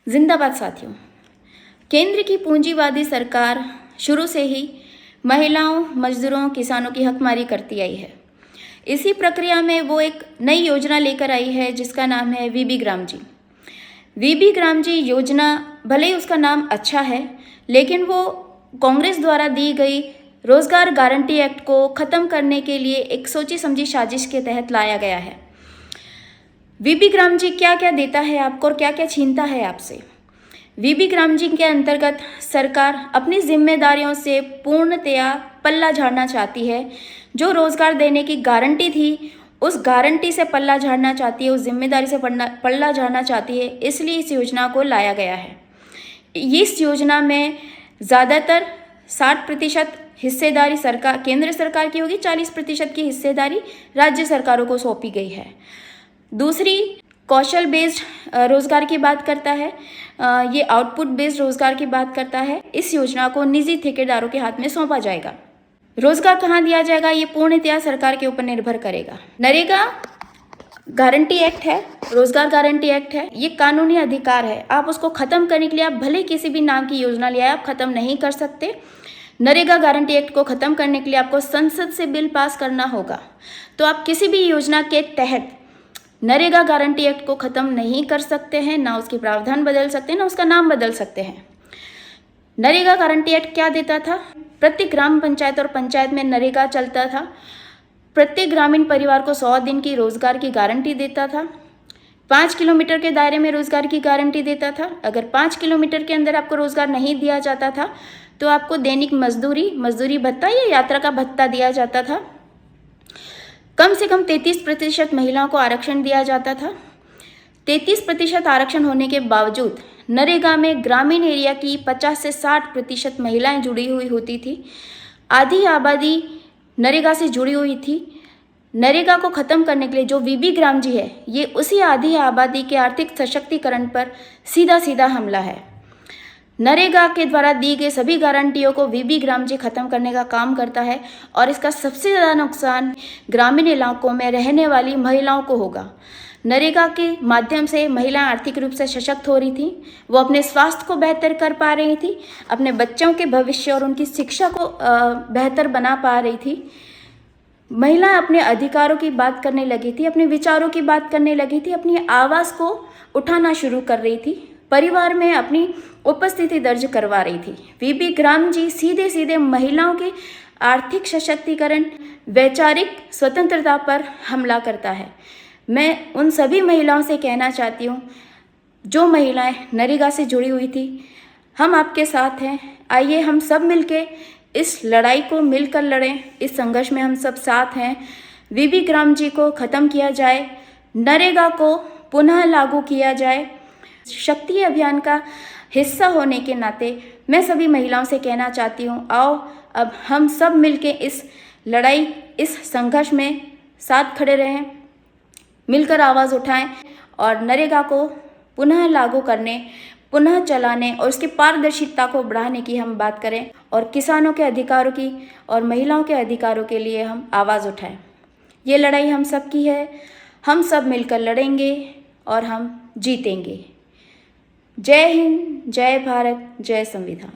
जिंदाबाद साथियों। केंद्र की पूंजीवादी सरकार शुरू से ही महिलाओं, मजदूरों, किसानों की हकमारी करती आई है। इसी प्रक्रिया में वो एक नई योजना लेकर आई है जिसका नाम है वीबी ग्राम जी। वीबी ग्राम जी योजना, भले ही उसका नाम अच्छा है, लेकिन वो कांग्रेस द्वारा दी गई रोजगार गारंटी एक्ट को ख़त्म करने के लिए एक सोची समझी साजिश के तहत लाया गया है। वीबी ग्राम जी क्या क्या देता है आपको और क्या क्या छीनता है आपसे। वीबी ग्राम जी के अंतर्गत सरकार अपनी जिम्मेदारियों से पूर्णतया पल्ला झाड़ना चाहती है। जो रोजगार देने की गारंटी थी, उस गारंटी से पल्ला झाड़ना चाहती है, उस जिम्मेदारी से पल्ला झाड़ना चाहती है। इसलिए इस योजना को लाया गया है। इस योजना में ज़्यादातर 60% हिस्सेदारी सरकार, केंद्र सरकार की होगी, 40% की हिस्सेदारी राज्य सरकारों को सौंपी गई है। दूसरी, कौशल बेस्ड रोजगार की बात करता है, ये आउटपुट बेस्ड रोजगार की बात करता है। इस योजना को निजी ठेकेदारों के हाथ में सौंपा जाएगा। रोजगार कहाँ दिया जाएगा, ये पूर्णतया सरकार के ऊपर निर्भर करेगा। नरेगा गारंटी एक्ट है, रोजगार गारंटी एक्ट है, ये कानूनी अधिकार है। आप उसको खत्म करने के लिए, आप भले किसी भी नाम की योजना ले आए, आप खत्म नहीं कर सकते। नरेगा गारंटी एक्ट को खत्म करने के लिए आपको संसद से बिल पास करना होगा। तो आप किसी भी योजना के तहत नरेगा गारंटी एक्ट को ख़त्म नहीं कर सकते हैं, ना उसके प्रावधान बदल सकते हैं, ना उसका नाम बदल सकते हैं। नरेगा गारंटी एक्ट क्या देता था? प्रत्येक ग्राम पंचायत और पंचायत में नरेगा चलता था। प्रत्येक ग्रामीण परिवार को 100 दिन की रोजगार की गारंटी देता था। 5 किलोमीटर के दायरे में रोजगार की गारंटी देता था। अगर 5 किलोमीटर के अंदर आपको रोजगार नहीं दिया जाता था तो आपको दैनिक मजदूरी भत्ता या यात्रा का भत्ता दिया जाता था। कम से कम 33% महिलाओं को आरक्षण दिया जाता था। 33% आरक्षण होने के बावजूद नरेगा में ग्रामीण एरिया की 50 से 60% महिलाएं जुड़ी हुई होती थी। आधी आबादी नरेगा से जुड़ी हुई थी। नरेगा को ख़त्म करने के लिए जो वीबी ग्राम जी है, ये उसी आधी आबादी के आर्थिक सशक्तिकरण पर सीधा सीधा हमला है। नरेगा के द्वारा दी गई सभी गारंटियों को वीबी ग्राम जी खत्म करने का काम करता है और इसका सबसे ज़्यादा नुकसान ग्रामीण इलाकों में रहने वाली महिलाओं को होगा। नरेगा के माध्यम से महिलाएं आर्थिक रूप से सशक्त हो रही थी, वो अपने स्वास्थ्य को बेहतर कर पा रही थी, अपने बच्चों के भविष्य और उनकी शिक्षा को बेहतर बना पा रही थी। महिलाएं अपने अधिकारों की बात करने लगी थी, अपने विचारों की बात करने लगी थी, अपनी आवाज़ को उठाना शुरू कर रही थी, परिवार में अपनी उपस्थिति दर्ज करवा रही थी। वीबी ग्राम जी सीधे सीधे महिलाओं के आर्थिक सशक्तिकरण, वैचारिक स्वतंत्रता पर हमला करता है। मैं उन सभी महिलाओं से कहना चाहती हूँ जो महिलाएं नरेगा से जुड़ी हुई थी, हम आपके साथ हैं। आइए हम सब मिलके इस लड़ाई को मिलकर लड़ें। इस संघर्ष में हम सब साथ हैं। वीबी ग्राम जी को ख़त्म किया जाए, नरेगा को पुनः लागू किया जाए। शक्ति अभियान का हिस्सा होने के नाते मैं सभी महिलाओं से कहना चाहती हूँ, आओ अब हम सब मिलके इस लड़ाई, इस संघर्ष में साथ खड़े रहें, मिलकर आवाज़ उठाएं और नरेगा को पुनः लागू करने, पुनः चलाने और उसकी पारदर्शिता को बढ़ाने की हम बात करें और किसानों के अधिकारों की और महिलाओं के अधिकारों के लिए हम आवाज़ उठाएं। ये लड़ाई हम सब की है, हम सब मिलकर लड़ेंगे और हम जीतेंगे। जय हिंद, जय भारत, जय संविधान।